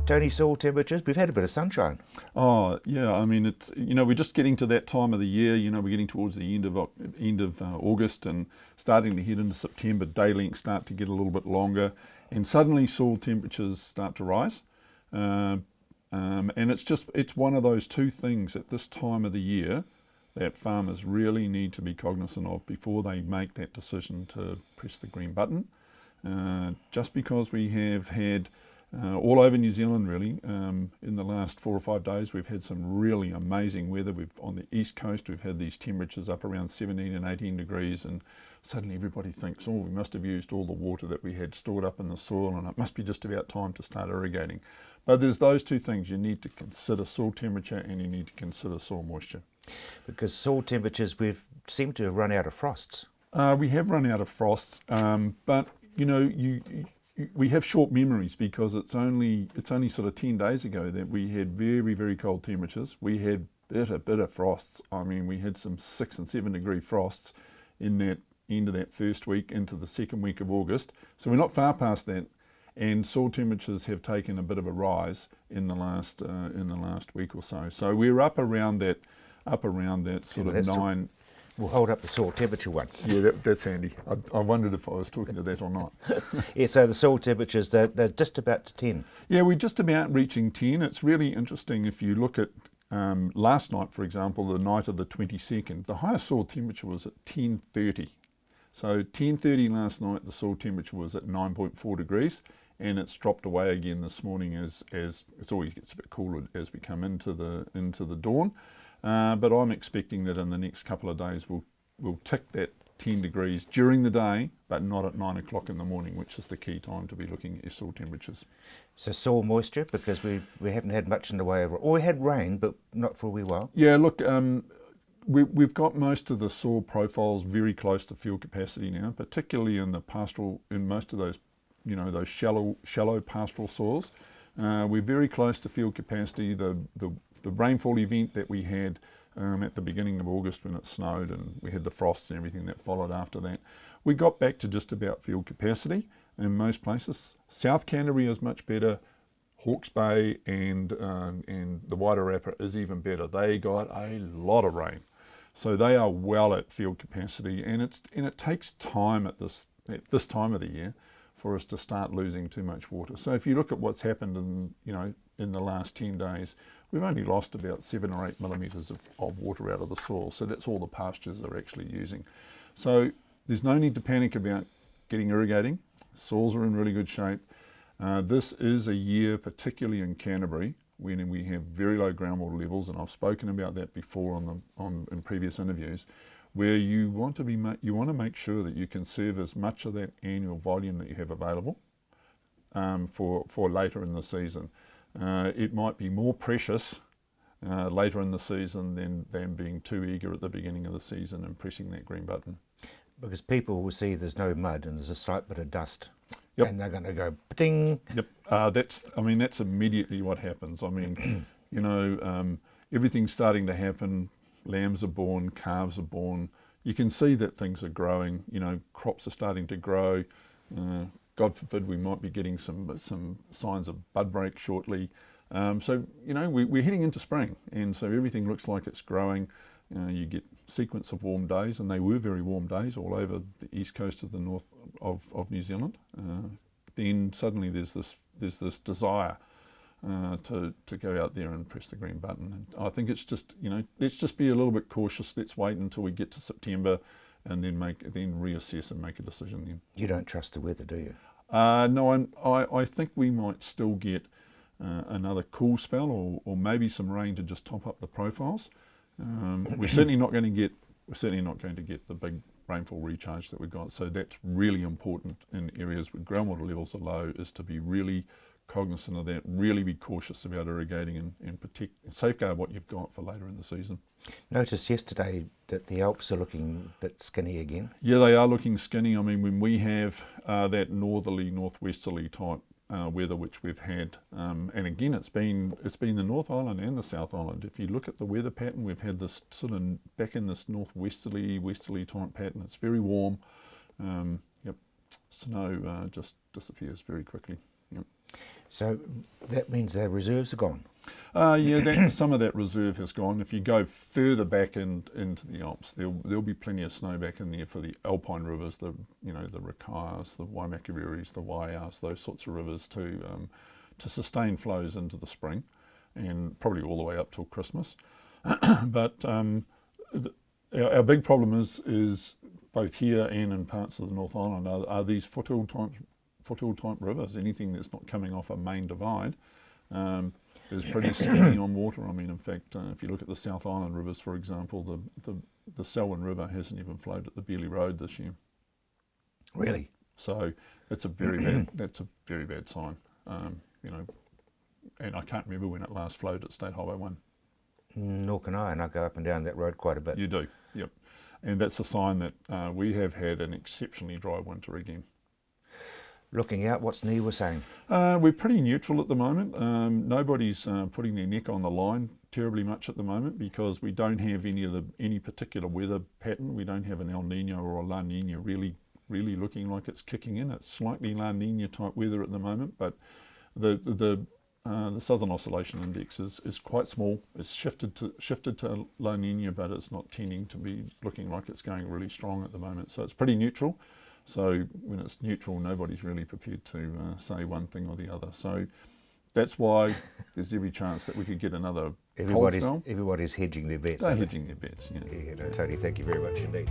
Tony, soil temperatures, we've had a bit of sunshine. Oh yeah, I mean it's we're just getting to that time of the year. We're getting towards the end of August and starting to head into September. Day lengths start to get a little bit longer, and suddenly soil temperatures start to rise. And it's one of those two things at this time of the year that farmers really need to be cognizant of before they make that decision to press the green button. Just because we have had all over New Zealand really, in the last 4 or 5 days we've had some really amazing weather. On the east coast we've had these temperatures up around 17 and 18 degrees, and suddenly everybody thinks, oh, we must have used all the water that we had stored up in the soil and it must be just about time to start irrigating. But there's those two things. You need to consider soil temperature and you need to consider soil moisture. Because soil temperatures, we've seemed to have run out of frosts. We have run out of frosts, but we have short memories, because it's only sort of 10 days ago that we had very, very cold temperatures. We had bitter frosts. I mean, we had some 6 and 7 degree frosts in that end of that first week into the second week of August. So we're not far past that, and soil temperatures have taken a bit of a rise in the last week or so. So we're up around that sort of 9. We'll hold up the soil temperature one. Yeah, that's handy. I wondered if I was talking to that or not. Yeah, so the soil temperatures, they're just about to 10. Yeah, we're just about reaching 10. It's really interesting if you look at last night, for example, the night of the 22nd, the highest soil temperature was at 10:30. So 10:30 last night, the soil temperature was at 9.4 degrees, and it's dropped away again this morning as it always gets a bit cooler as we come into the dawn. But I'm expecting that in the next couple of days we'll tick that 10 degrees during the day, but not at 9 o'clock in the morning, which is the key time to be looking at your soil temperatures. So soil moisture, because we haven't had much in the way of, or we had rain, but not for a wee while. Yeah, look, we've got most of the soil profiles very close to field capacity now, particularly in the pastoral, in most of those, those shallow pastoral soils. We're very close to field capacity. The rainfall event that we had at the beginning of August when it snowed and we had the frosts and everything that followed after that, we got back to just about field capacity in most places. South Canterbury is much better. Hawke's Bay and the Wider Rapper is even better. They got a lot of rain, so they are well at field capacity, and it takes time at this time of the year for us to start losing too much water. So if you look at what's happened in the last 10 days, we've only lost about 7 or 8 millimetres of water out of the soil. So that's all the pastures are actually using. So there's no need to panic about getting irrigating. Soils are in really good shape. This is a year, particularly in Canterbury, when we have very low groundwater levels, and I've spoken about that before in previous interviews, where you want to make sure that you conserve as much of that annual volume that you have available for later in the season. It might be more precious later in the season than being too eager at the beginning of the season and pressing that green button. Because people will see there's no mud and there's a slight bit of dust. Yep. And they're going to go ding. Yep. That's immediately what happens. I mean, everything's starting to happen. Lambs are born, calves are born. You can see that things are growing. Crops are starting to grow. God forbid we might be getting some signs of bud break shortly. So we're heading into spring, and so everything looks like it's growing. You get sequence of warm days, and they were very warm days all over the east coast of the north of New Zealand. Then suddenly there's this desire to go out there and press the green button. And I think it's just let's just be a little bit cautious. Let's wait until we get to September, and then reassess and make a decision then. You don't trust the weather, do you? No, I think we might still get another cool spell, or maybe some rain to just top up the profiles. We're certainly not going to get the big rainfall recharge that we've got. So that's really important in areas where groundwater levels are low, is to be really cognizant of that, really be cautious about irrigating and protect and safeguard what you've got for later in the season. Noticed yesterday that the Alps are looking a bit skinny again. Yeah, they are looking skinny. I mean, when we have that northerly, northwesterly type weather which we've had, and again it's been the North Island and the South Island. If you look at the weather pattern, we've had this sort of back in this northwesterly, westerly type pattern. It's very warm. Snow just disappears very quickly. Yep. So that means their reserves are gone. Some of that reserve has gone. If you go further back into the Alps, there'll be plenty of snow back in there for the alpine rivers, the Ricars, the Waimakariri, the Waias, those sorts of rivers to sustain flows into the spring, and probably all the way up till Christmas. But our big problem is both here and in parts of the North Island are these foothill type rivers. Anything that's not coming off a main divide is pretty skinny on water. I mean, in fact, if you look at the South Island rivers, for example, the Selwyn River hasn't even flowed at the Bearley Road this year. Really? So that's a very bad. That's a very bad sign. And I can't remember when it last flowed at State Highway 1. Nor can I, and I go up and down that road quite a bit. You do, yep. And that's a sign that we have had an exceptionally dry winter again. Looking out, what's NIWA saying? We're pretty neutral at the moment. Nobody's putting their neck on the line terribly much at the moment because we don't have any particular weather pattern. We don't have an El Nino or a La Nina really looking like it's kicking in. It's slightly La Nina type weather at the moment, but the Southern Oscillation Index is quite small. It's shifted to La Nina, but it's not tending to be looking like it's going really strong at the moment. So it's pretty neutral. So when it's neutral, nobody's really prepared to say one thing or the other. So that's why there's every chance that we could get another cold spell. Everybody's hedging their bets. They're hedging their bets, yeah. Yeah, no, Tony, thank you very much indeed.